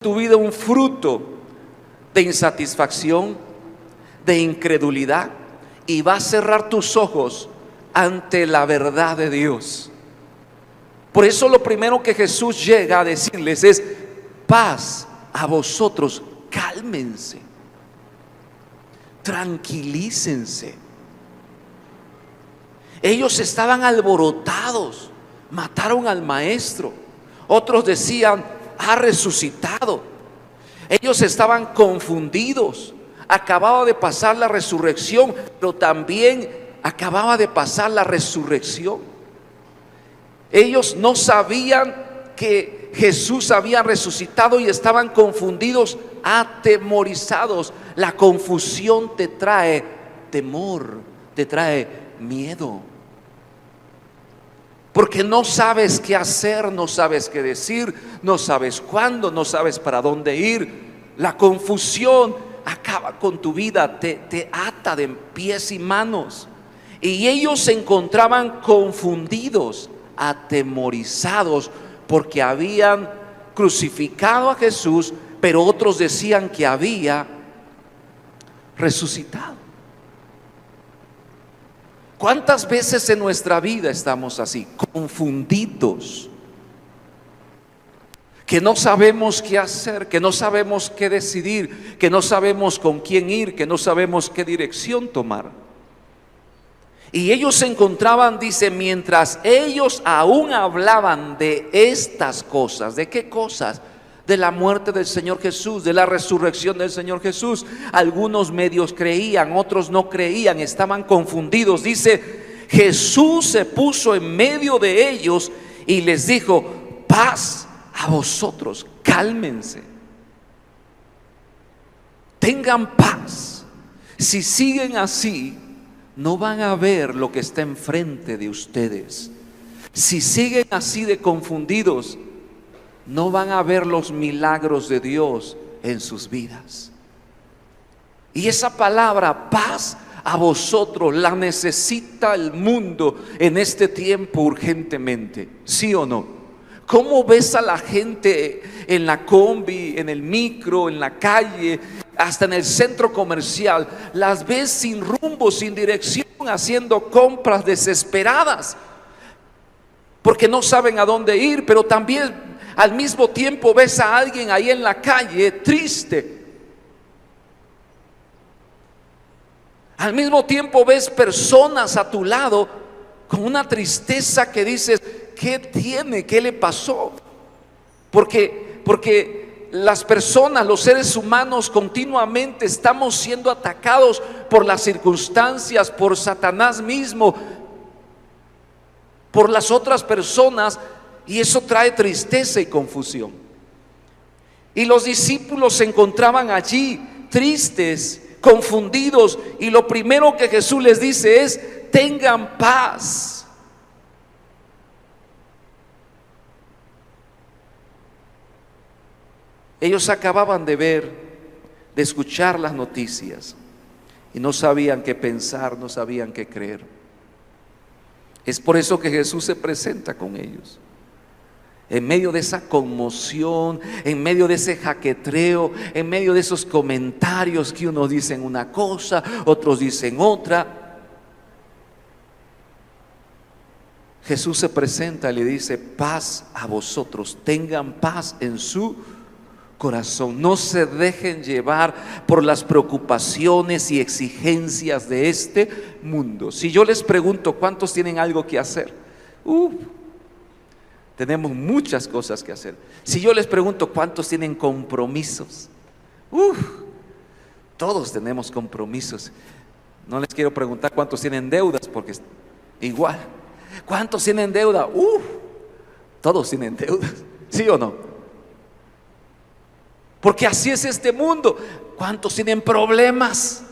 tu vida un fruto de insatisfacción, de incredulidad, y vas a cerrar tus ojos ante la verdad de Dios. Por eso lo primero que Jesús llega a decirles es: paz a vosotros, cálmense, tranquilícense. Ellos estaban alborotados, mataron al maestro. Otros decían: ha resucitado. Ellos estaban confundidos. Acababa de pasar la resurrección, pero también acababa de pasar la resurrección. Ellos no sabían que Jesús había resucitado y estaban confundidos, atemorizados. La confusión te trae temor, te trae miedo, porque no sabes qué hacer, no sabes qué decir, no sabes cuándo, no sabes para dónde ir. La confusión acaba con tu vida, te ata de pies y manos. Y ellos se encontraban confundidos, atemorizados, porque habían crucificado a Jesús, pero otros decían que había resucitado. ¿Cuántas veces en nuestra vida estamos así, confundidos? Que no sabemos qué hacer, que no sabemos qué decidir, que no sabemos con quién ir, que no sabemos qué dirección tomar. Y ellos se encontraban, dice, mientras ellos aún hablaban de estas cosas. ¿De qué cosas? De la muerte del Señor Jesús, de la resurrección del Señor Jesús. Algunos medios creían, otros no creían, estaban confundidos. Dice: Jesús se puso en medio de ellos y les dijo: paz a vosotros, cálmense, tengan paz. Si siguen así, no van a ver lo que está enfrente de ustedes. Si siguen así de confundidos, no van a ver los milagros de Dios en sus vidas. Y esa palabra, paz a vosotros, la necesita el mundo en este tiempo urgentemente. ¿Sí o no? ¿Cómo ves a la gente en la combi, en el micro, en la calle, hasta en el centro comercial? Las ves sin rumbo, sin dirección, haciendo compras desesperadas, porque no saben a dónde ir. Pero también al mismo tiempo ves a alguien ahí en la calle triste. Al mismo tiempo ves personas a tu lado con una tristeza que dices: ¿qué tiene? ¿Qué le pasó? Porque las personas, los seres humanos, continuamente estamos siendo atacados por las circunstancias, por Satanás mismo, por las otras personas, y eso trae tristeza y confusión. Y los discípulos se encontraban allí tristes, confundidos, y lo primero que Jesús les dice es: tengan paz. Ellos acababan de ver, de escuchar las noticias, y no sabían qué pensar, no sabían qué creer. Es por eso que Jesús se presenta con ellos. En medio de esa conmoción, en medio de ese jaquetreo, en medio de esos comentarios que unos dicen una cosa, otros dicen otra, Jesús se presenta y le dice: paz a vosotros, tengan paz en su corazón, no se dejen llevar por las preocupaciones y exigencias de este mundo. Si yo les pregunto cuántos tienen algo que hacer, tenemos muchas cosas que hacer. Si yo les pregunto cuántos tienen compromisos, todos tenemos compromisos. No les quiero preguntar cuántos tienen deudas, porque igual. ¿Cuántos tienen deuda? Todos tienen deudas, ¿sí o no? Porque así es este mundo. ¿Cuántos tienen problemas?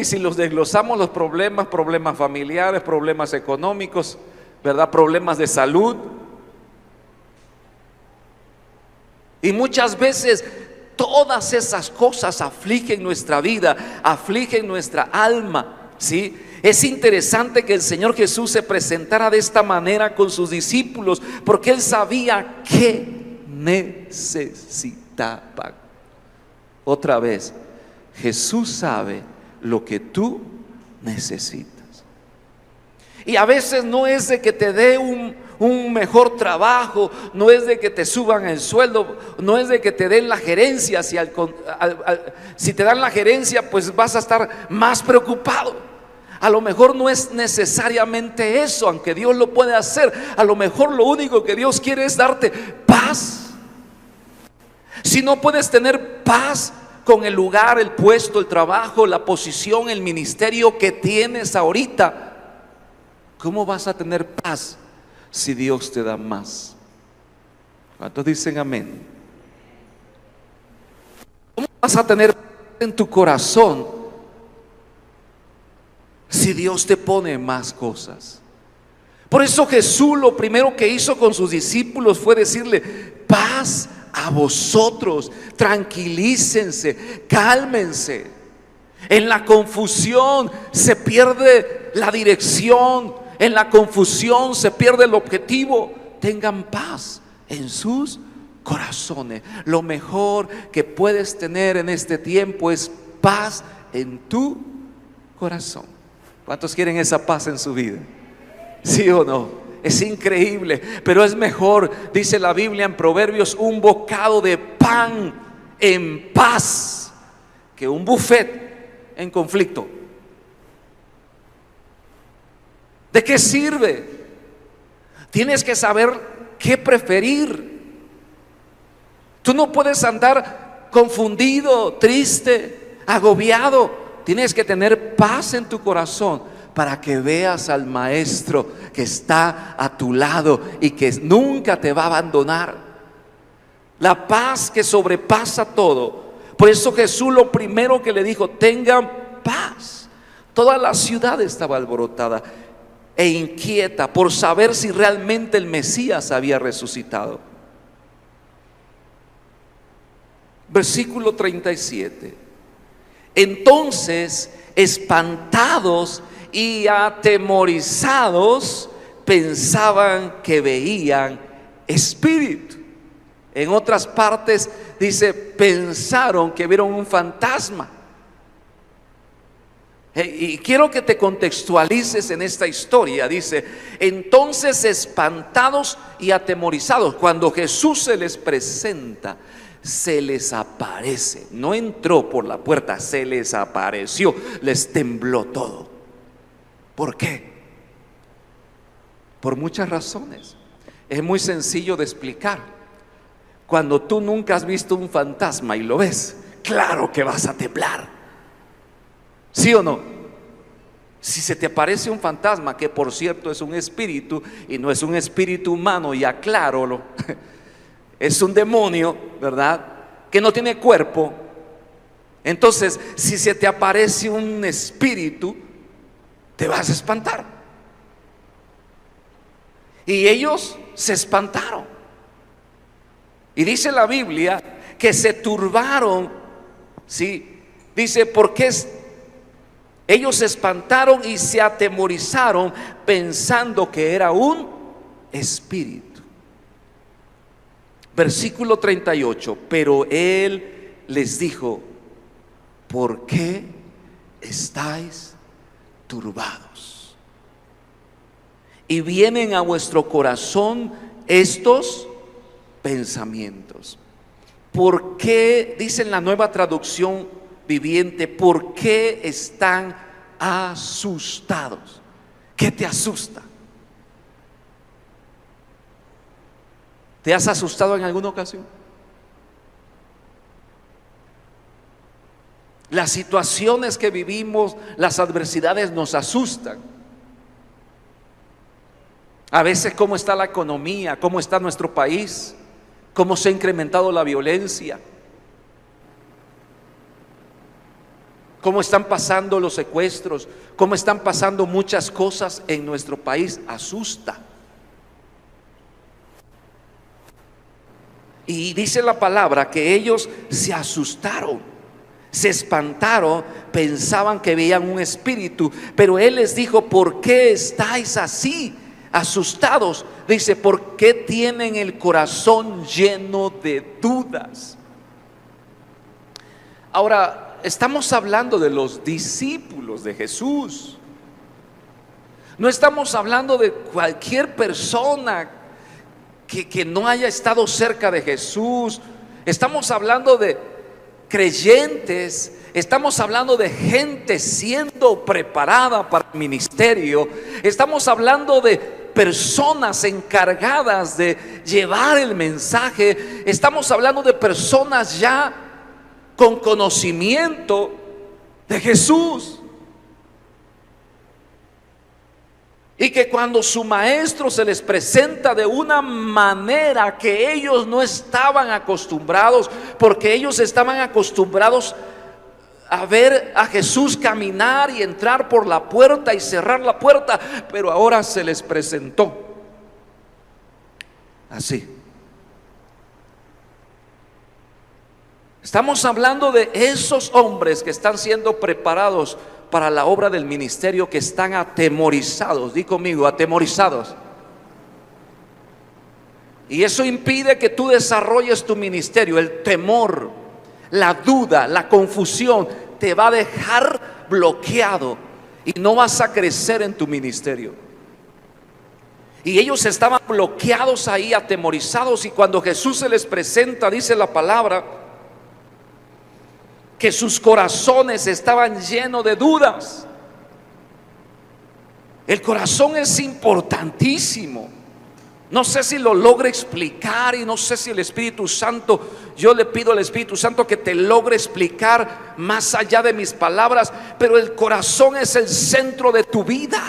Si los desglosamos, los problemas familiares, problemas económicos, ¿verdad? Problemas de salud. Y muchas veces todas esas cosas afligen nuestra vida, afligen nuestra alma, ¿sí? Es interesante que el Señor Jesús se presentara de esta manera con sus discípulos, porque Él sabía qué necesitaban. Otra vez, Jesús sabe lo que tú necesitas. Y a veces no es de que te dé un mejor trabajo, no es de que te suban el sueldo, no es de que te den la gerencia. Si te dan la gerencia, pues vas a estar más preocupado. A lo mejor no es necesariamente eso, aunque Dios lo puede hacer. A lo mejor lo único que Dios quiere es darte paz. Si no puedes tener paz con el lugar, el puesto, el trabajo, la posición, el ministerio que tienes ahorita, ¿cómo vas a tener paz si Dios te da más? ¿Cuántos dicen amén? ¿Cómo vas a tener paz en tu corazón si Dios te pone más cosas? Por eso Jesús lo primero que hizo con sus discípulos fue decirle: paz a vosotros, tranquilícense, cálmense. En la confusión se pierde la dirección, en la confusión se pierde el objetivo. Tengan paz en sus corazones. Lo mejor que puedes tener en este tiempo es paz en tu corazón. ¿Cuántos quieren esa paz en su vida? ¿Sí o no? Es increíble, pero es mejor, dice la Biblia en Proverbios, un bocado de pan en paz que un buffet en conflicto. ¿De qué sirve? Tienes que saber qué preferir. Tú no puedes andar confundido, triste, agobiado. Tienes que tener paz en tu corazón para que veas al Maestro que está a tu lado y que nunca te va a abandonar. La paz que sobrepasa todo. Por eso Jesús lo primero que le dijo: tengan paz. Toda la ciudad estaba alborotada e inquieta por saber si realmente el Mesías había resucitado. Versículo 37. Entonces, espantados y atemorizados, pensaban que veían espíritu. En otras partes dice: pensaron que vieron un fantasma. Y quiero que te contextualices en esta historia. Dice: entonces espantados y atemorizados. Cuando Jesús se les presenta, se les aparece. No entró por la puerta, se les apareció. Les tembló todo. ¿Por qué? Por muchas razones. Es muy sencillo de explicar. Cuando tú nunca has visto un fantasma y lo ves, claro que vas a temblar. ¿Sí o no? Si se te aparece un fantasma, que por cierto es un espíritu y no es un espíritu humano, y acláralo, es un demonio, ¿verdad? Que no tiene cuerpo. Entonces, si se te aparece un espíritu, te vas a espantar. Y ellos se espantaron. Y dice la Biblia que se turbaron. ¿Sí? Dice: porque ellos se espantaron y se atemorizaron, pensando que era un espíritu. Versículo 38. Pero él les dijo: ¿por qué estáis turbados? Y vienen a vuestro corazón estos pensamientos. ¿Por qué? Dice en la Nueva Traducción Viviente: ¿por qué están asustados? ¿Qué te asusta? ¿Te has asustado en alguna ocasión? Las situaciones que vivimos, las adversidades nos asustan. A veces cómo está la economía, cómo está nuestro país, cómo se ha incrementado la violencia, cómo están pasando los secuestros, cómo están pasando muchas cosas en nuestro país. Asusta. Y dice la palabra que ellos se asustaron, se espantaron, pensaban que veían un espíritu. Pero él les dijo: ¿por qué estáis así asustados. Dice, ¿por qué tienen el corazón lleno de dudas? Ahora, estamos hablando de los discípulos de Jesús. No estamos hablando de cualquier persona que no haya estado cerca de Jesús. Estamos hablando de creyentes. Estamos hablando de gente siendo preparada para el ministerio. Estamos hablando de personas encargadas de llevar el mensaje. Estamos hablando de personas ya con conocimiento de Jesús. Y que cuando su maestro se les presenta de una manera que ellos no estaban acostumbrados, porque ellos estaban acostumbrados a ver a Jesús caminar y entrar por la puerta y cerrar la puerta, pero ahora se les presentó así. Estamos hablando de esos hombres que están siendo preparados para la obra del ministerio, que están atemorizados. Di conmigo, atemorizados. Y eso impide que tú desarrolles tu ministerio. El temor, la duda, la confusión te va a dejar bloqueado y no vas a crecer en tu ministerio. Y ellos estaban bloqueados ahí, atemorizados, y cuando Jesús se les presenta, dice la palabra que sus corazones estaban llenos de dudas. El corazón es importantísimo. No sé si lo logre explicar, y no sé si el Espíritu Santo, yo le pido al Espíritu Santo que te logre explicar más allá de mis palabras, pero el corazón es el centro de tu vida.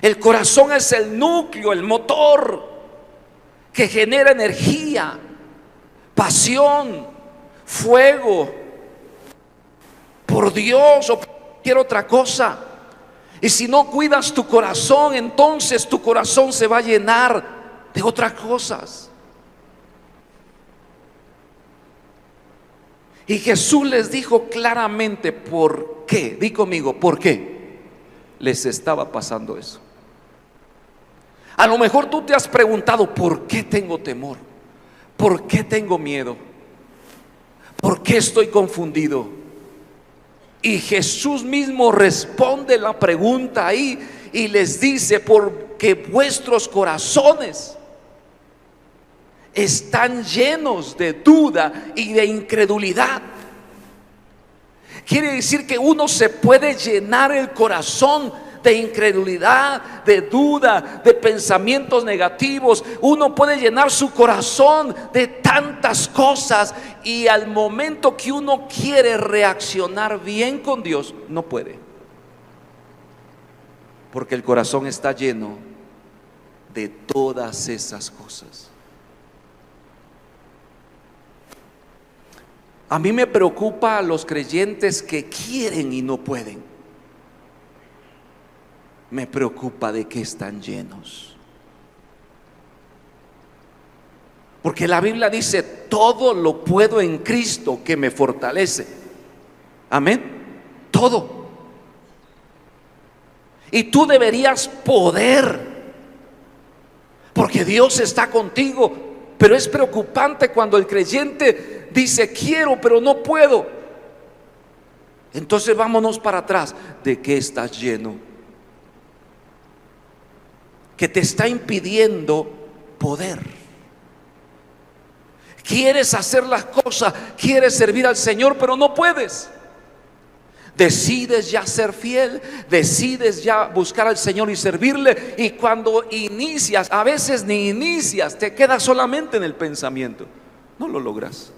El corazón es el núcleo, el motor que genera energía, pasión, fuego por Dios o por cualquier otra cosa. Y si no cuidas tu corazón, entonces tu corazón se va a llenar de otras cosas. Y Jesús les dijo claramente por qué. Di conmigo, ¿por qué les estaba pasando eso? A lo mejor tú te has preguntado, ¿por qué tengo temor? ¿Por qué tengo miedo? ¿Por qué estoy confundido? Y Jesús mismo responde la pregunta ahí y les dice, porque vuestros corazones están llenos de duda y de incredulidad. Quiere decir que uno se puede llenar el corazón de incredulidad, de duda, de pensamientos negativos. Uno puede llenar su corazón de tantas cosas, y al momento que uno quiere reaccionar bien con Dios, no puede, porque el corazón está lleno de todas esas cosas. A mí me preocupa a los creyentes que quieren y no pueden. Me preocupa de qué están llenos. Porque la Biblia dice, todo lo puedo en Cristo que me fortalece. Amén. Todo. Y tú deberías poder, porque Dios está contigo. Pero es preocupante cuando el creyente dice, quiero pero no puedo. Entonces vámonos para atrás. ¿De qué estás lleno? Que te está impidiendo poder. Quieres hacer las cosas, quieres servir al Señor, pero no puedes. Decides ya ser fiel, decides ya buscar al Señor y servirle, y cuando inicias, a veces ni inicias, te quedas solamente en el pensamiento, no lo logras.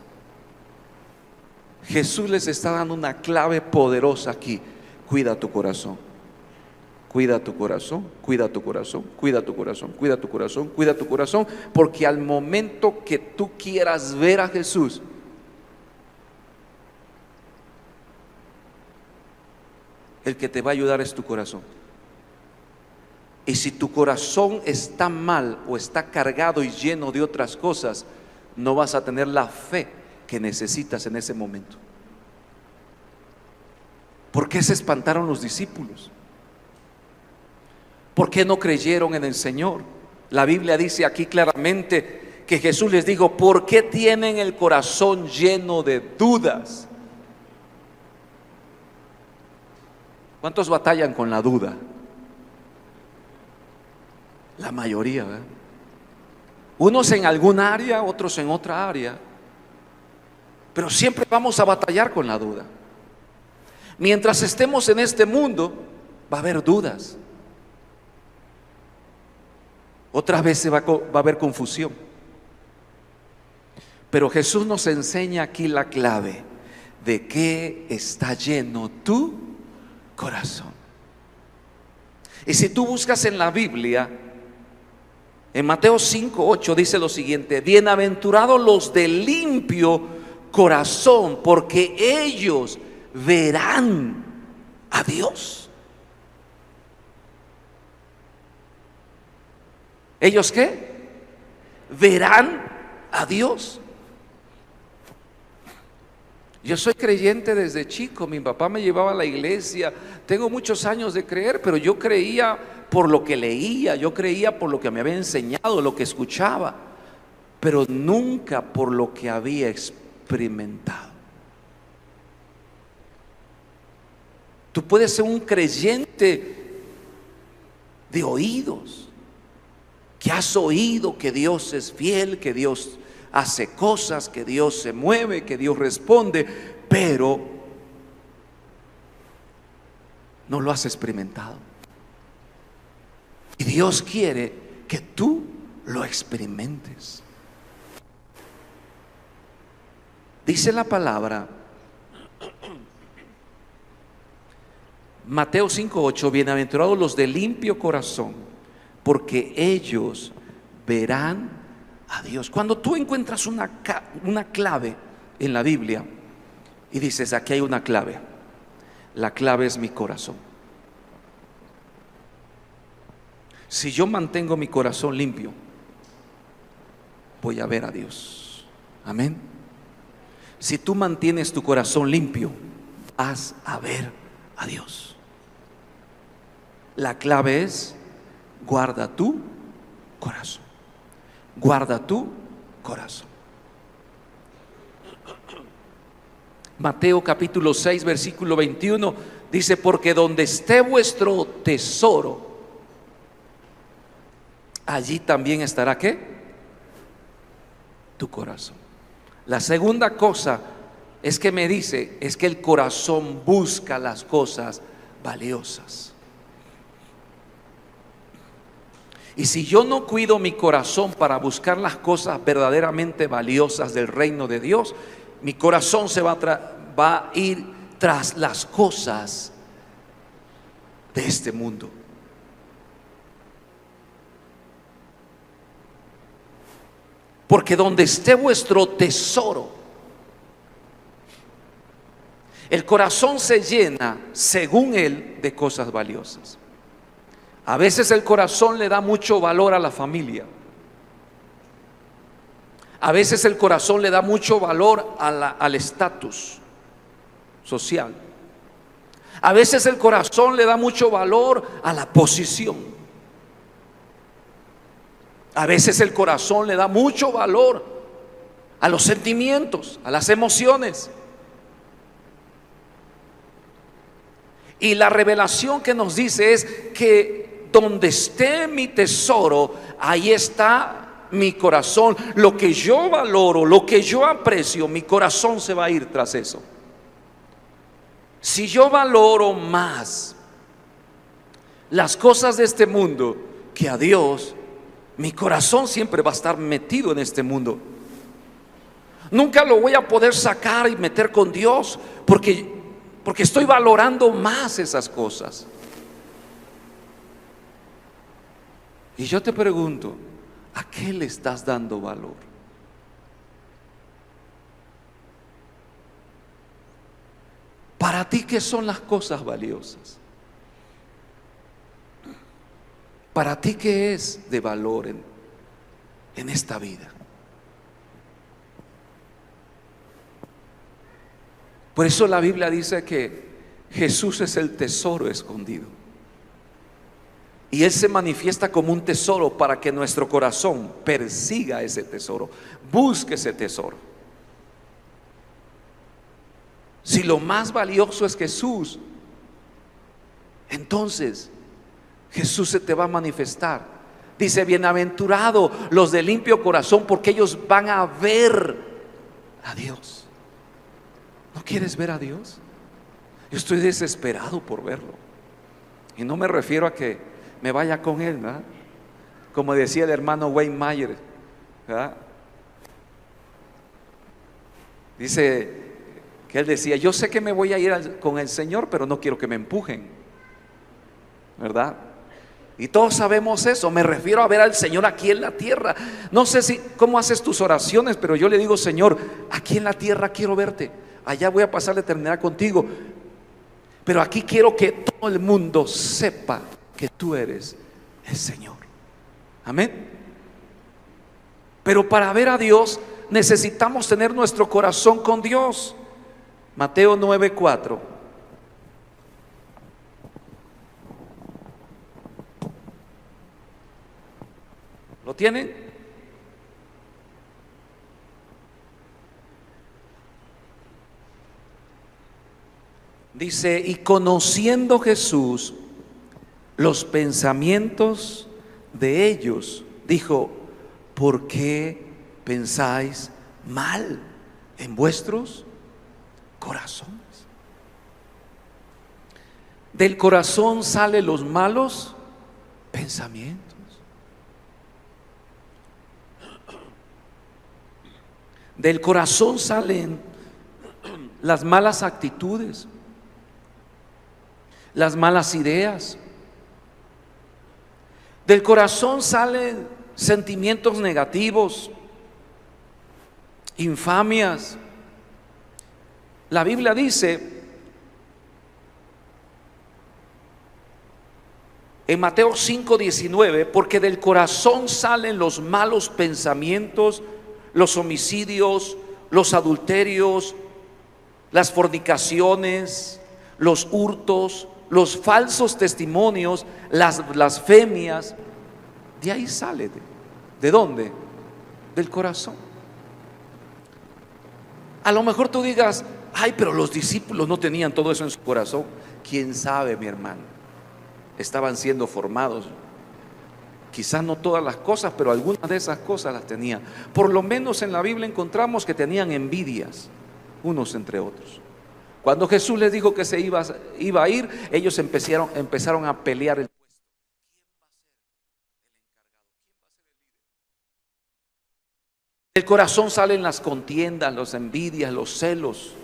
Jesús les está dando una clave poderosa aquí. Cuida tu corazón. Cuida tu corazón, cuida tu corazón, cuida tu corazón, cuida tu corazón, cuida tu corazón, porque al momento que tú quieras ver a Jesús, el que te va a ayudar es tu corazón. Y si tu corazón está mal o está cargado y lleno de otras cosas, no vas a tener la fe que necesitas en ese momento. ¿Por qué se espantaron los discípulos? ¿Por qué no creyeron en el Señor? La Biblia dice aquí claramente que Jesús les dijo: ¿por qué tienen el corazón lleno de dudas? ¿Cuántos batallan con la duda? La mayoría, ¿verdad? Unos en alguna área, otros en otra área, pero siempre vamos a batallar con la duda. Mientras estemos en este mundo, va a haber dudas. Otras veces va a haber confusión. Pero Jesús nos enseña aquí la clave de qué está lleno tu corazón. Y si tú buscas en la Biblia, en Mateo 5:8 dice lo siguiente: bienaventurados los de limpio corazón, porque ellos verán a Dios. ¿Ellos qué? Verán a Dios. Yo soy creyente desde chico, mi papá me llevaba a la iglesia, tengo muchos años de creer, pero yo creía por lo que leía, yo creía por lo que me había enseñado, lo que escuchaba, pero nunca por lo que había experimentado. Tú puedes ser un creyente de oídos, que has oído que Dios es fiel, que Dios hace cosas, que Dios se mueve, que Dios responde, pero no lo has experimentado. Y Dios quiere que tú lo experimentes. Dice la palabra, Mateo 5:8, bienaventurados los de limpio corazón, porque ellos verán a Dios. Cuando tú encuentras una clave en la Biblia y dices: aquí hay una clave, la clave es mi corazón. Si yo mantengo mi corazón limpio, voy a ver a Dios. Amén. Si tú mantienes tu corazón limpio, vas a ver a Dios. La clave es: guarda tu corazón. Guarda tu corazón. Mateo capítulo 6 versículo 21 dice: porque donde esté vuestro tesoro, allí también estará ¿qué? Tu corazón. La segunda cosa es que me dice, es que el corazón busca las cosas valiosas. Y si yo no cuido mi corazón para buscar las cosas verdaderamente valiosas del reino de Dios, mi corazón se va a ir tras las cosas de este mundo. Porque donde esté vuestro tesoro, el corazón se llena, según él, de cosas valiosas. A veces el corazón le da mucho valor a la familia. A veces el corazón le da mucho valor al estatus social. A veces el corazón le da mucho valor a la posición. A veces el corazón le da mucho valor a los sentimientos, a las emociones. Y la revelación que nos dice es que donde esté mi tesoro, ahí está mi corazón. Lo que yo valoro, lo que yo aprecio, mi corazón se va a ir tras eso. Si yo valoro más las cosas de este mundo que a Dios, mi corazón siempre va a estar metido en este mundo. Nunca lo voy a poder sacar y meter con Dios porque estoy valorando más esas cosas. Y yo te pregunto, ¿a qué le estás dando valor? Para ti, ¿qué son las cosas valiosas? Para ti, ¿qué es de valor en esta vida? Por eso la Biblia dice que Jesús es el tesoro escondido. Y Él se manifiesta como un tesoro para que nuestro corazón persiga ese tesoro, busque ese tesoro. Si lo más valioso es Jesús, entonces Jesús se te va a manifestar. Dice: bienaventurados los de limpio corazón, porque ellos van a ver a Dios. ¿No quieres ver a Dios? Yo estoy desesperado por verlo. Y no me refiero a que me vaya con Él, ¿verdad? Como decía el hermano Wayne Mayer, ¿verdad? Dice que él decía: yo sé que me voy a ir con el Señor, pero no quiero que me empujen, ¿verdad? Y todos sabemos eso. Me refiero a ver al Señor aquí en la tierra. No sé cómo haces tus oraciones, pero yo le digo: Señor, aquí en la tierra quiero verte. Allá voy a pasar la eternidad contigo, pero aquí quiero que todo el mundo sepa que tú eres el Señor. Amén. Pero para ver a Dios necesitamos tener nuestro corazón con Dios. Mateo 9:4. ¿Lo tienen? Dice: y conociendo Jesús los pensamientos de ellos, dijo: ¿por qué pensáis mal en vuestros corazones? Del corazón salen los malos pensamientos. Del corazón salen las malas actitudes, las malas ideas. Del corazón salen sentimientos negativos, infamias. La Biblia dice en Mateo 5:19: porque del corazón salen los malos pensamientos, los homicidios, los adulterios, las fornicaciones, los hurtos, los falsos testimonios, las blasfemias. De ahí sale. ¿De dónde? Del corazón. A lo mejor tú digas: ay, pero los discípulos no tenían todo eso en su corazón. ¿Quién sabe, mi hermano? Estaban siendo formados. Quizás no todas las cosas, pero algunas de esas cosas las tenían. Por lo menos en la Biblia encontramos que tenían envidias unos entre otros. Cuando Jesús les dijo que se iba a ir, ellos empezaron a pelear el puesto. Del corazón salen las contiendas, las envidias, los celos.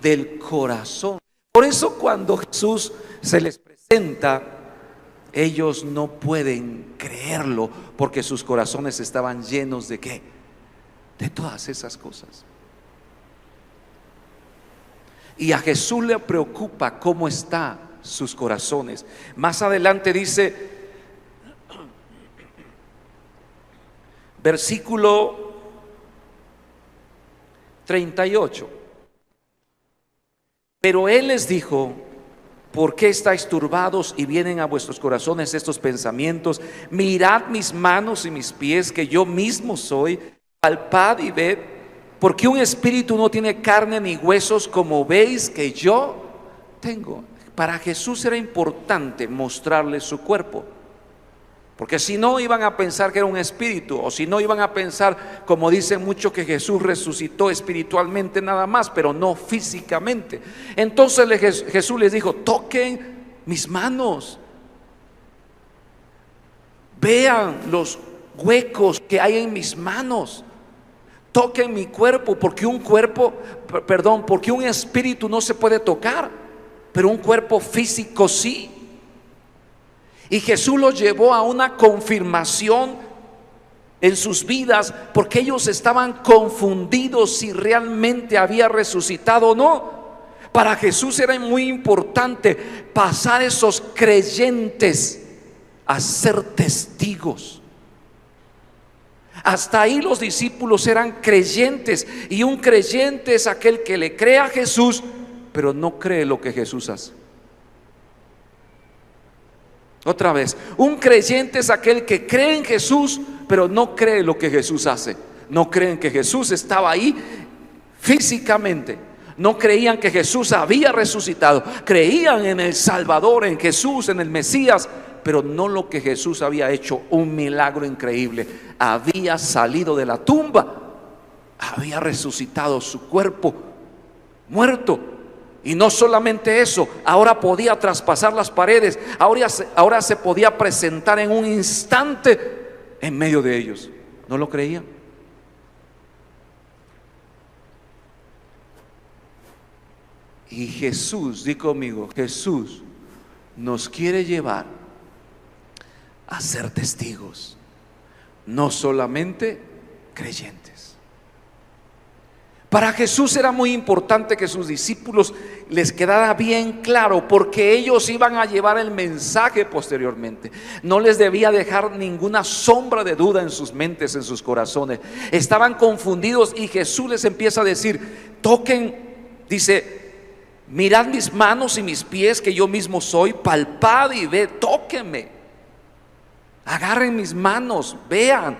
Del corazón. Por eso cuando Jesús se les presenta, ellos no pueden creerlo, porque sus corazones estaban llenos ¿de qué? De todas esas cosas. Y a Jesús le preocupa cómo están sus corazones. Más adelante dice, versículo 38: pero Él les dijo: ¿por qué estáis turbados y vienen a vuestros corazones estos pensamientos? Mirad mis manos y mis pies, que yo mismo soy. Palpad y ved, porque un espíritu no tiene carne ni huesos, como veis que yo tengo. Para Jesús era importante mostrarle su cuerpo, porque si no iban a pensar que era un espíritu, o si no iban a pensar, como dicen muchos, que Jesús resucitó espiritualmente nada más, pero no físicamente. Entonces Jesús les dijo: toquen mis manos, vean los huecos que hay en mis manos, toquen mi cuerpo, porque porque un espíritu no se puede tocar, pero un cuerpo físico sí. Y Jesús los llevó a una confirmación en sus vidas, porque ellos estaban confundidos si realmente había resucitado o no. Para Jesús era muy importante pasar esos creyentes a ser testigos. Hasta ahí los discípulos eran creyentes, y un creyente es aquel que le cree a Jesús, pero no cree lo que Jesús hace. Otra vez, un creyente es aquel que cree en Jesús, pero no cree lo que Jesús hace. No creen que Jesús estaba ahí físicamente. No creían que Jesús había resucitado. Creían en el Salvador, en Jesús, en el Mesías, pero no lo que Jesús había hecho, un milagro increíble. Había salido de la tumba, había resucitado su cuerpo muerto. Y no solamente eso, ahora podía traspasar las paredes, ahora se podía presentar en un instante en medio de ellos. ¿No lo creían? Y Jesús, di conmigo, Jesús nos quiere llevar a ser testigos, no solamente creyentes. Para Jesús era muy importante que sus discípulos les quedara bien claro, porque ellos iban a llevar el mensaje posteriormente. No les debía dejar ninguna sombra de duda en sus mentes, en sus corazones. Estaban confundidos y Jesús les empieza a decir: toquen, dice, mirad mis manos y mis pies, que yo mismo soy, palpad y ved, tóquenme, agarren mis manos, vean,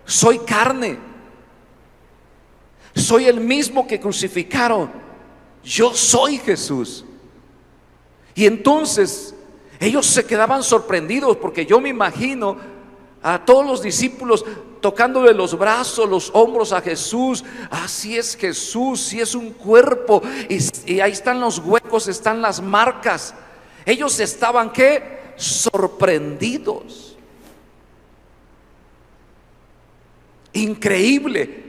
soy carne. Soy el mismo que crucificaron. Yo soy Jesús. Y entonces ellos se quedaban sorprendidos, porque yo me imagino a todos los discípulos tocándole los brazos, los hombros a Jesús. Así es Jesús, si es un cuerpo, y ahí están los huecos, están las marcas. Ellos estaban, ¿qué? Sorprendidos. Increíble.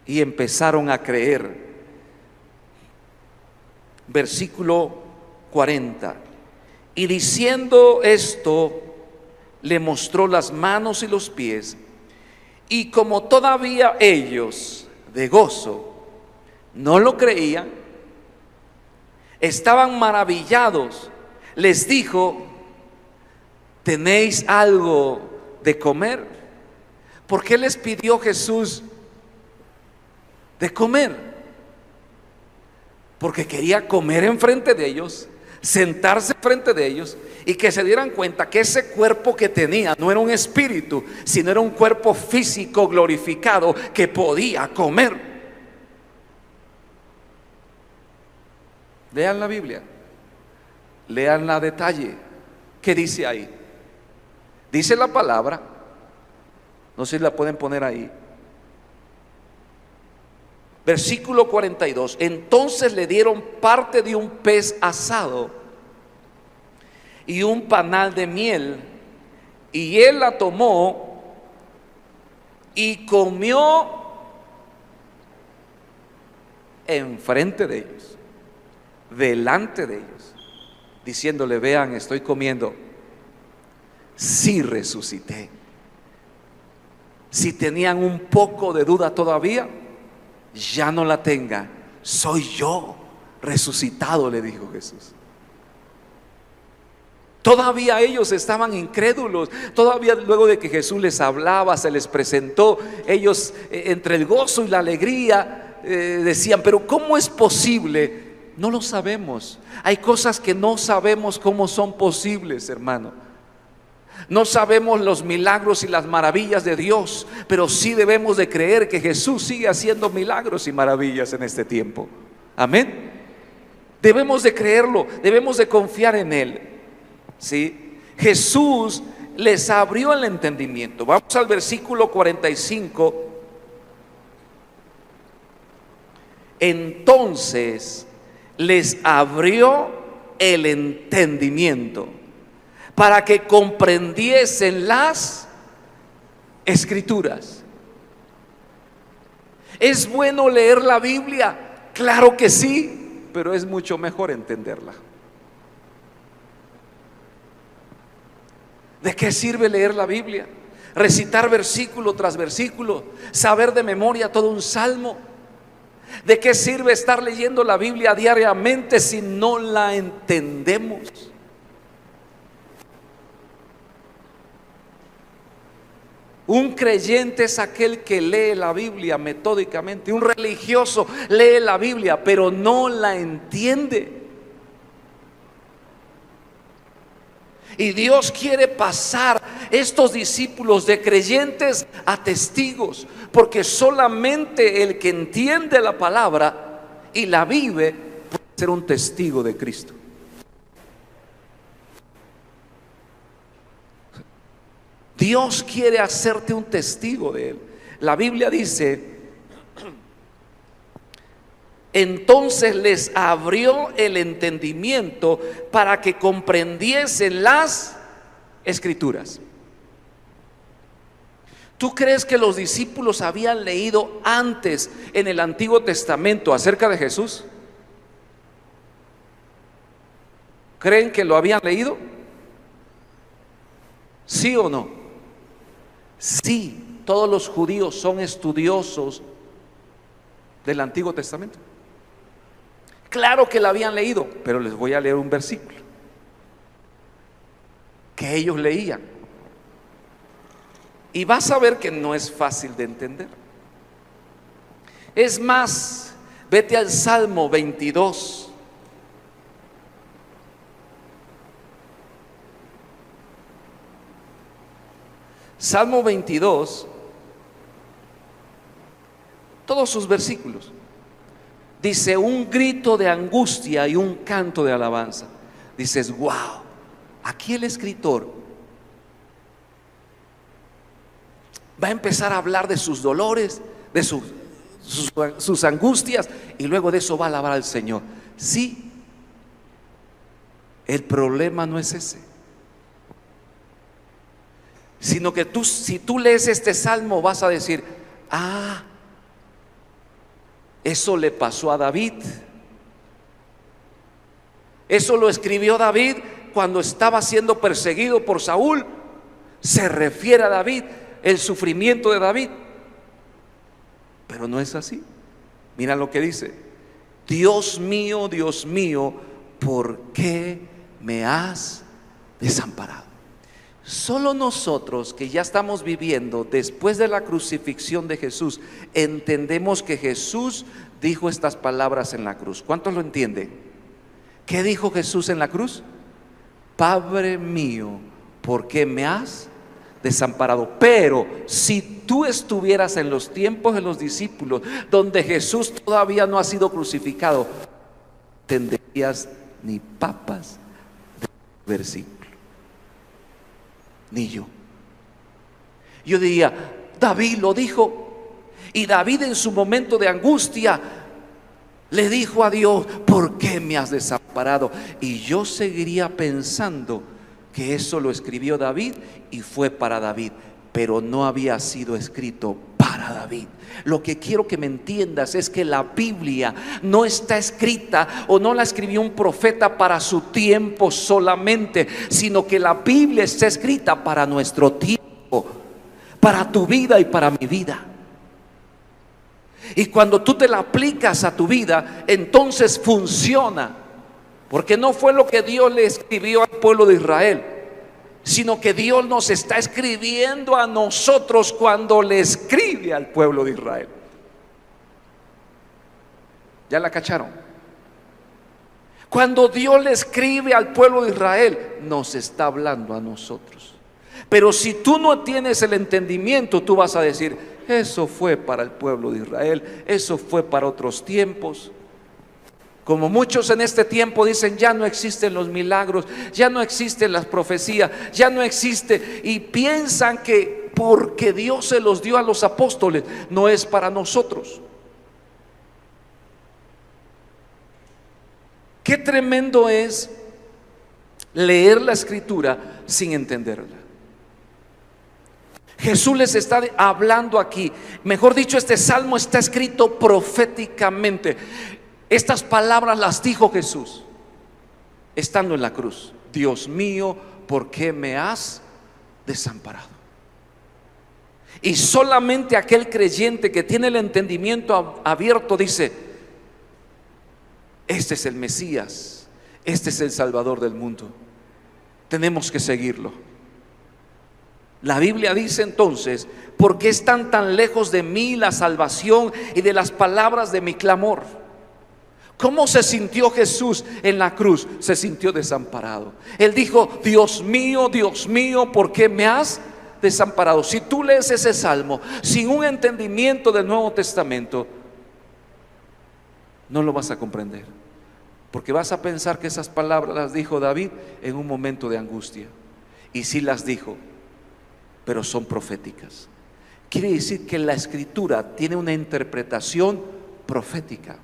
Y empezaron a creer. Versículo 40. Y diciendo esto, le mostró las manos y los pies. Y como todavía ellos, de gozo, no lo creían, estaban maravillados, les dijo: ¿tenéis algo de comer? ¿Por qué les pidió Jesús de comer? Porque quería comer enfrente de ellos, sentarse enfrente de ellos, y que se dieran cuenta que ese cuerpo que tenía no era un espíritu, sino era un cuerpo físico glorificado que podía comer. Lean la Biblia, lean a detalle. ¿Qué dice ahí? Dice la palabra, no sé si la pueden poner ahí. Versículo 42. Entonces le dieron parte de un pez asado y un panal de miel, y él la tomó y comió enfrente de ellos, delante de ellos, diciéndole: vean, estoy comiendo, sí resucité. Si tenían un poco de duda todavía, ya no la tenga, soy yo resucitado, le dijo Jesús. Todavía ellos estaban incrédulos, todavía luego de que Jesús les hablaba, se les presentó, ellos entre el gozo y la alegría decían: pero ¿cómo es posible? No lo sabemos. Hay cosas que no sabemos cómo son posibles, hermano. No sabemos los milagros y las maravillas de Dios, pero sí debemos de creer que Jesús sigue haciendo milagros y maravillas en este tiempo. Amén. Debemos de creerlo, debemos de confiar en Él. ¿Sí? Jesús les abrió el entendimiento. Vamos al versículo 45. Entonces les abrió el entendimiento para que comprendiesen las Escrituras. ¿Es bueno leer la Biblia? Claro que sí, pero es mucho mejor entenderla. ¿De qué sirve leer la Biblia? Recitar versículo tras versículo, saber de memoria todo un salmo. ¿De qué sirve estar leyendo la Biblia diariamente si no la entendemos? Un creyente es aquel que lee la Biblia metódicamente. Un religioso lee la Biblia, pero no la entiende. Y Dios quiere pasar estos discípulos de creyentes a testigos, porque solamente el que entiende la palabra y la vive puede ser un testigo de Cristo. Dios quiere hacerte un testigo de Él. La Biblia dice: entonces les abrió el entendimiento para que comprendiesen las Escrituras. ¿Tú crees que los discípulos habían leído antes en el Antiguo Testamento acerca de Jesús? ¿Creen que lo habían leído? ¿Sí o no? Sí, todos los judíos son estudiosos del Antiguo Testamento. Claro que la habían leído, pero les voy a leer un versículo que ellos leían. Y vas a ver que no es fácil de entender. Es más, vete al Salmo 22. Salmo 22, todos sus versículos. Dice: un grito de angustia y un canto de alabanza. Dices: wow, aquí el escritor va a empezar a hablar de sus dolores, de sus angustias, y luego de eso va a alabar al Señor. Sí, el problema no es ese, sino que si tú lees este salmo, vas a decir: ah, eso le pasó a David. Eso lo escribió David cuando estaba siendo perseguido por Saúl. Se refiere a David, el sufrimiento de David. Pero no es así. Mira lo que dice: Dios mío, ¿por qué me has desamparado? Solo nosotros que ya estamos viviendo después de la crucifixión de Jesús entendemos que Jesús dijo estas palabras en la cruz. ¿Cuántos lo entienden? ¿Qué dijo Jesús en la cruz? Padre mío, ¿por qué me has desamparado? Pero si tú estuvieras en los tiempos de los discípulos, donde Jesús todavía no ha sido crucificado, no entenderías ni papas de versículo. Ni yo. Yo diría: David lo dijo. Y David, en su momento de angustia, le dijo a Dios: ¿por qué me has desamparado? Y yo seguiría pensando que eso lo escribió David y fue para David, pero no había sido escrito para David. Lo que quiero que me entiendas es que la Biblia no está escrita o no la escribió un profeta para su tiempo solamente, sino que la Biblia está escrita para nuestro tiempo, para tu vida y para mi vida. Y cuando tú te la aplicas a tu vida, entonces funciona, porque no fue lo que Dios le escribió al pueblo de Israel, sino que Dios nos está escribiendo a nosotros cuando le escribe al pueblo de Israel. ¿Ya la cacharon? Cuando Dios le escribe al pueblo de Israel, nos está hablando a nosotros. Pero si tú no tienes el entendimiento, tú vas a decir: eso fue para el pueblo de Israel, eso fue para otros tiempos. Como muchos en este tiempo dicen: ya no existen los milagros, ya no existen las profecías, ya no existe. Y piensan que porque Dios se los dio a los apóstoles, no es para nosotros. Qué tremendo es leer la escritura sin entenderla. Jesús les está hablando aquí. Mejor dicho, este salmo está escrito proféticamente. Estas palabras las dijo Jesús estando en la cruz: Dios mío, ¿por qué me has desamparado? Y solamente aquel creyente que tiene el entendimiento abierto dice: este es el Mesías, este es el Salvador del mundo, tenemos que seguirlo. La Biblia dice entonces: ¿por qué están tan lejos de mí la salvación y de las palabras de mi clamor? ¿Cómo se sintió Jesús en la cruz? Se sintió desamparado. Él dijo: Dios mío, ¿por qué me has desamparado? Si tú lees ese salmo sin un entendimiento del Nuevo Testamento, no lo vas a comprender, porque vas a pensar que esas palabras las dijo David en un momento de angustia. Y sí las dijo, pero son proféticas. Quiere decir que la Escritura tiene una interpretación profética,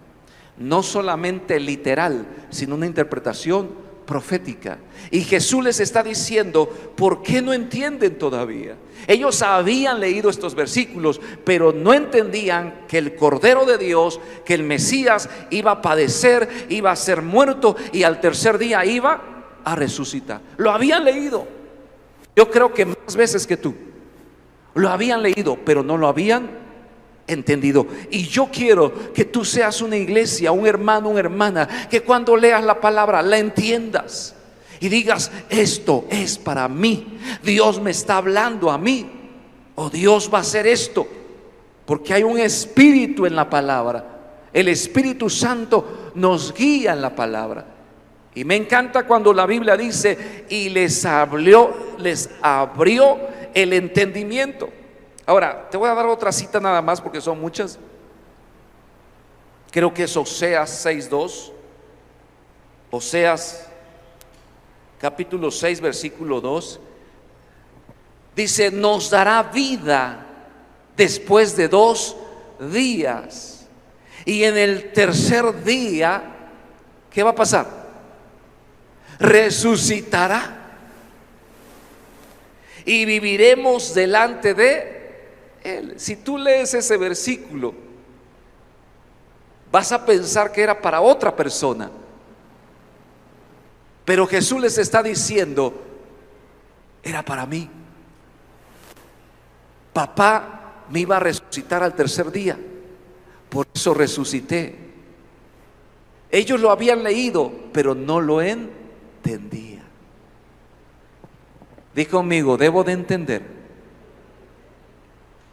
no solamente literal, sino una interpretación profética. Y Jesús les está diciendo: ¿por qué no entienden todavía? Ellos habían leído estos versículos, pero no entendían que el Cordero de Dios, que el Mesías iba a padecer, iba a ser muerto y al tercer día iba a resucitar. Lo habían leído, yo creo que más veces que tú. Lo habían leído, pero no lo habían entendido. Y yo quiero que tú seas una iglesia, un hermano, una hermana, que cuando leas la palabra la entiendas y digas: esto es para mí, Dios me está hablando a mí, o Dios va a hacer esto, porque hay un espíritu en la palabra. El Espíritu Santo nos guía en la palabra. Y me encanta cuando la Biblia dice: y les abrió el entendimiento. Ahora, te voy a dar otra cita nada más, porque son muchas. Creo que es Oseas 6:2. Oseas capítulo 6 versículo 2. Dice: nos dará vida después de 2 días, y en el tercer día, ¿qué va a pasar? Resucitará, y viviremos delante de Él. Si tú lees ese versículo, vas a pensar que era para otra persona, pero Jesús les está diciendo: era para mí. Papá me iba a resucitar al tercer día, por eso resucité. Ellos lo habían leído, pero no lo entendían. Di conmigo: debo de entender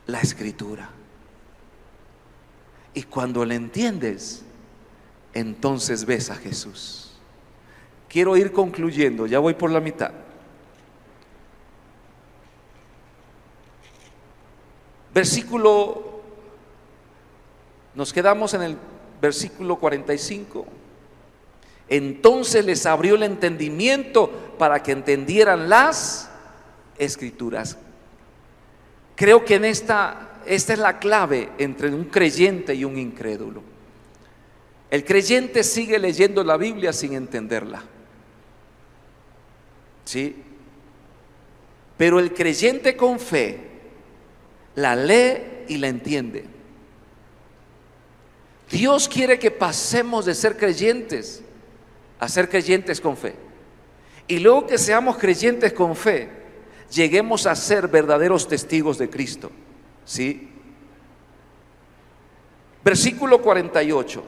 la Escritura. Y cuando la entiendes, entonces ves a Jesús. Quiero ir concluyendo, ya voy por la mitad. Versículo, nos quedamos en el versículo 45. Entonces les abrió el entendimiento para que entendieran las Escrituras. Creo que esta es la clave entre un creyente y un incrédulo. El creyente sigue leyendo la Biblia sin entenderla, ¿sí? Pero el creyente con fe la lee y la entiende. Dios quiere que pasemos de ser creyentes a ser creyentes con fe, y luego que seamos creyentes con fe, lleguemos a ser verdaderos testigos de Cristo, ¿sí? Versículo 48.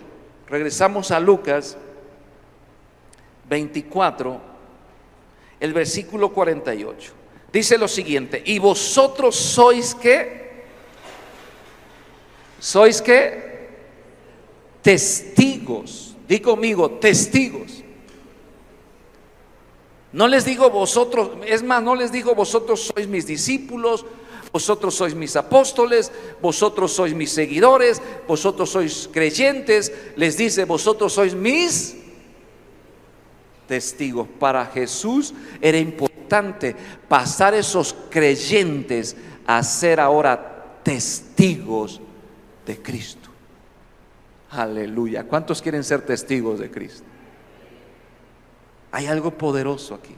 Regresamos a Lucas 24, el versículo 48. Dice lo siguiente: y vosotros sois ¿qué? ¿Sois qué? Testigos. Di conmigo: testigos. No les digo vosotros, es más, no les digo vosotros sois mis discípulos, vosotros sois mis apóstoles, vosotros sois mis seguidores, vosotros sois creyentes. Les dice: vosotros sois mis testigos. Para Jesús era importante pasar esos creyentes a ser ahora testigos de Cristo. Aleluya. ¿Cuántos quieren ser testigos de Cristo? Hay algo poderoso aquí.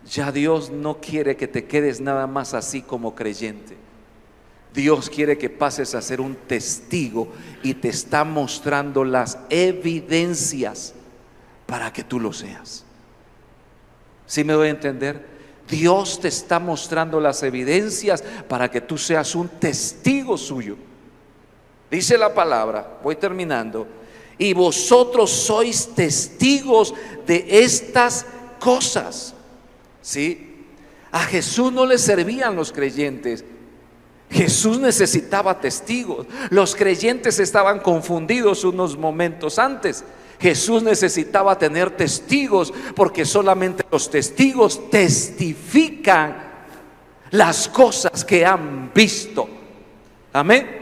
Ya Dios no quiere que te quedes nada más así como creyente. Dios quiere que pases a ser un testigo, y te está mostrando las evidencias para que tú lo seas. ¿Sí me doy a entender? Dios te está mostrando las evidencias para que tú seas un testigo suyo. Dice la palabra, voy terminando: y vosotros sois testigos de estas cosas. ¿Sí? A Jesús no le servían los creyentes Jesús necesitaba testigos. Los creyentes estaban confundidos unos momentos antes. Jesús necesitaba tener testigos, porque solamente los testigos testifican las cosas que han visto. Amén.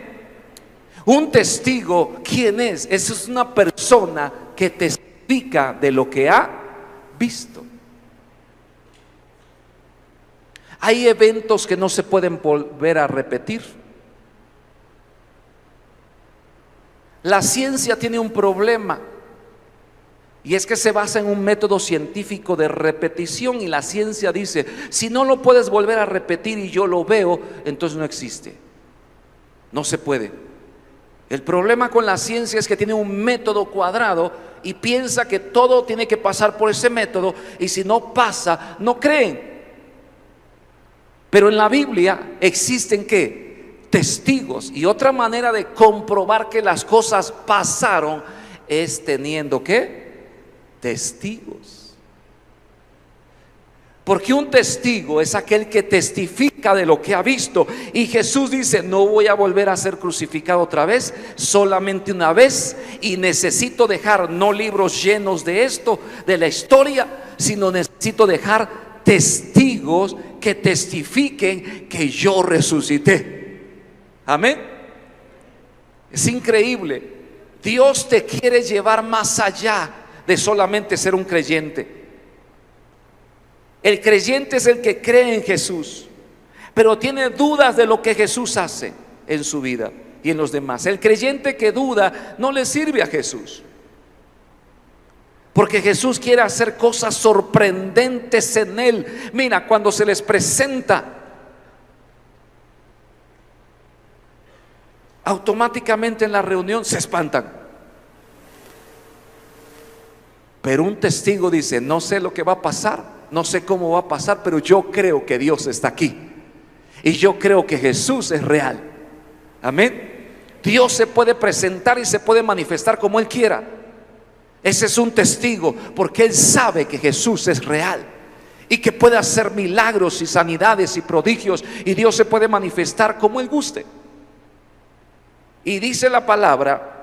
Un testigo, ¿quién es? Esa es una persona que testifica de lo que ha visto. Hay eventos que no se pueden volver a repetir. La ciencia tiene un problema, y es que se basa en un método científico de repetición, y la ciencia dice: si no lo puedes volver a repetir y yo lo veo, entonces no existe. No se puede. El problema con la ciencia es que tiene un método cuadrado y piensa que todo tiene que pasar por ese método, y si no pasa, no creen. Pero en la Biblia existen ¿qué? Testigos. Y otra manera de comprobar que las cosas pasaron es teniendo ¿qué? Testigos. Porque un testigo es aquel que testifica de lo que ha visto. Y Jesús dice: no voy a volver a ser crucificado otra vez, solamente una vez. Y necesito dejar no libros llenos de esto, de la historia, sino necesito dejar testigos que testifiquen que yo resucité. Amén. Es increíble. Dios te quiere llevar más allá de solamente ser un creyente. El creyente es el que cree en Jesús, pero tiene dudas de lo que Jesús hace en su vida y en los demás. El creyente que duda no le sirve a Jesús, porque Jesús quiere hacer cosas sorprendentes en él. Mira, cuando se les presenta, automáticamente en la reunión se espantan. Pero un testigo dice: no sé lo que va a pasar, no sé cómo va a pasar, pero yo creo que Dios está aquí, y yo creo que Jesús es real. Amén. Dios se puede presentar y se puede manifestar como Él quiera. Ese es un testigo, porque él sabe que Jesús es real y que puede hacer milagros y sanidades y prodigios, y Dios se puede manifestar como Él guste. Y dice la palabra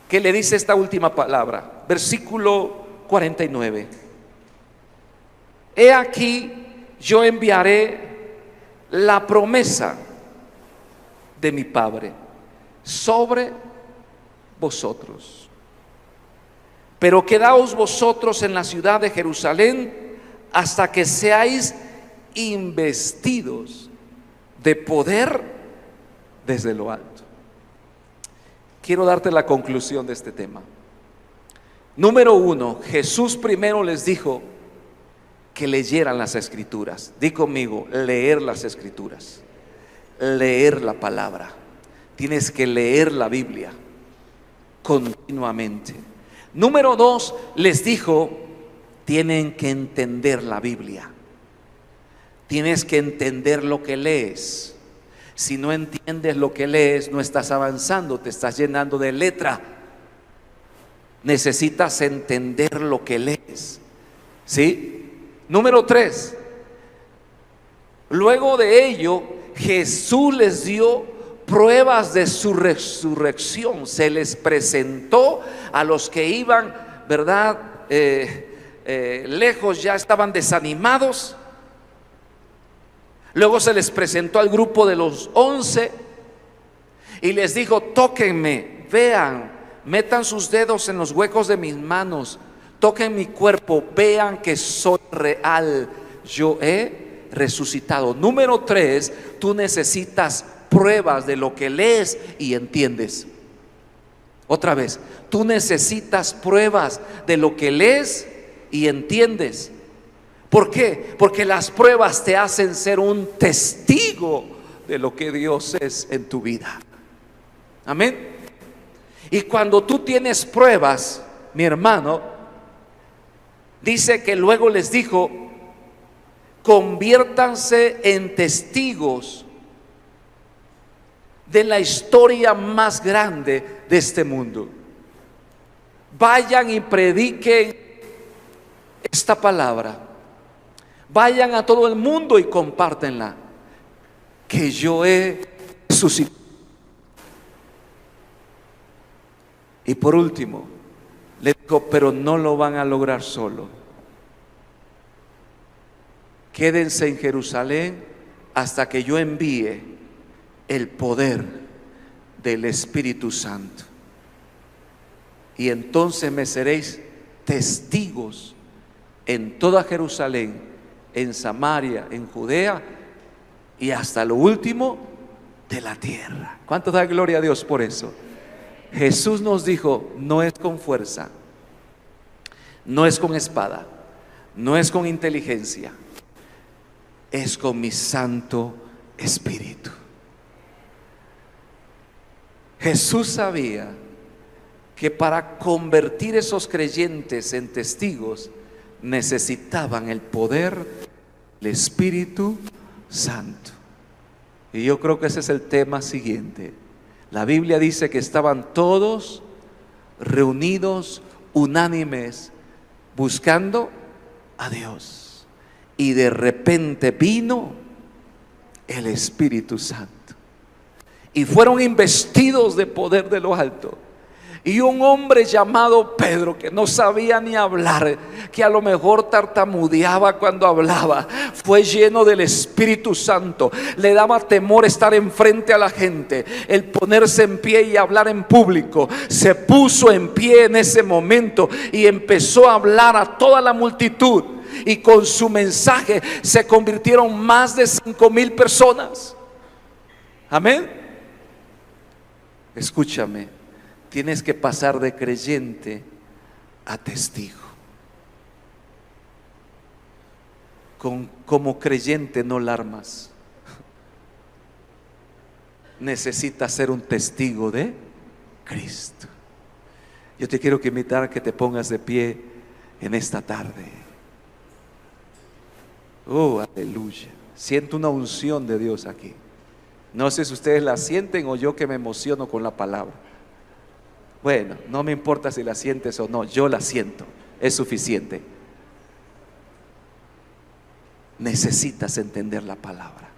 que le dice esta última palabra, versículo 49: he aquí, yo enviaré la promesa de mi Padre sobre vosotros, pero quedaos vosotros en la ciudad de Jerusalén hasta que seáis investidos de poder desde lo alto. Quiero darte la conclusión de este tema. Número uno, Jesús primero les dijo que leyeran las escrituras. Di conmigo: leer las escrituras, leer la palabra. Tienes que leer la Biblia continuamente. Número dos, les dijo: tienen que entender la Biblia. Tienes que entender lo que lees. Si no entiendes lo que lees, no estás avanzando, te estás llenando de letra. Necesitas entender lo que lees. ¿Sí? Número tres, luego de ello, Jesús les dio pruebas de su resurrección. Se les presentó a los que iban, ¿verdad? Lejos, ya estaban desanimados. Luego se les presentó al grupo de los 11 y les dijo: tóquenme, vean, metan sus dedos en los huecos de mis manos, toquen mi cuerpo, vean que soy real, yo he resucitado. Número tres, tú necesitas pruebas de lo que lees y entiendes. Otra vez, tú necesitas pruebas de lo que lees y entiendes. ¿Por qué? Porque las pruebas te hacen ser un testigo de lo que Dios es en tu vida. Amén. Y cuando tú tienes pruebas, mi hermano, dice que luego les dijo: conviértanse en testigos de la historia más grande de este mundo. Vayan y prediquen esta palabra. Vayan a todo el mundo y compártenla. que yo he resucitado. Y por último, le dijo, pero no lo van a lograr solo. Quédense en Jerusalén hasta que yo envíe el poder del Espíritu Santo. Y entonces me seréis testigos en toda Jerusalén, en Samaria, en Judea y hasta lo último de la tierra. ¿Cuánto da gloria a Dios por eso? Jesús nos dijo, no es con fuerza, no es con espada, no es con inteligencia, es con mi Santo Espíritu. Jesús sabía que para convertir esos creyentes en testigos necesitaban el poder del Espíritu Santo. Y yo creo que ese es el tema siguiente. La Biblia dice que estaban todos reunidos, unánimes, buscando a Dios. Y de repente vino el Espíritu Santo. Y fueron investidos de poder de lo alto. Y un hombre llamado Pedro, que no sabía ni hablar, que a lo mejor tartamudeaba cuando hablaba, fue lleno del Espíritu Santo. Le daba temor estar enfrente a la gente, el ponerse en pie y hablar en público. Se puso en pie en ese momento y empezó a hablar a toda la multitud. Y con su mensaje se convirtieron más de 5,000 personas. Amén. Escúchame, tienes que pasar de creyente a testigo. Como creyente no la armas. Necesitas ser un testigo de Cristo. Yo te quiero invitar a que te pongas de pie en esta tarde. Oh, aleluya. Siento una unción de Dios aquí. No sé si ustedes la sienten o yo que me emociono con la palabra. Bueno, no me importa si la sientes o no, yo la siento, es suficiente. Necesitas entender la palabra.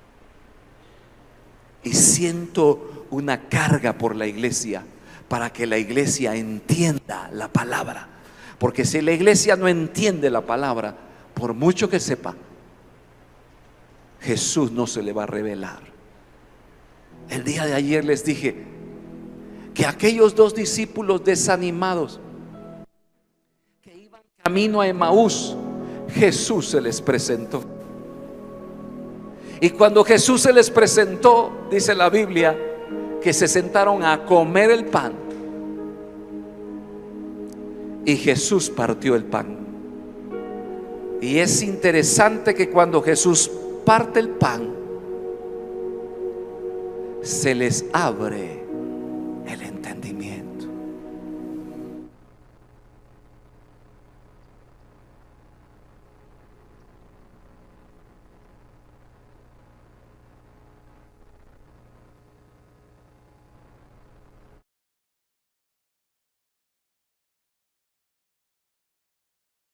Y siento una carga por la iglesia, para que la iglesia entienda la palabra. Porque si la iglesia no entiende la palabra, por mucho que sepa, Jesús no se le va a revelar. El día de ayer les dije que aquellos 2 discípulos desanimados que iban camino a Emaús, Jesús se les presentó. Y cuando Jesús se les presentó, dice la Biblia, que se sentaron a comer el pan. Y Jesús partió el pan. Y es interesante que cuando Jesús parte el pan, se les abre el entendimiento.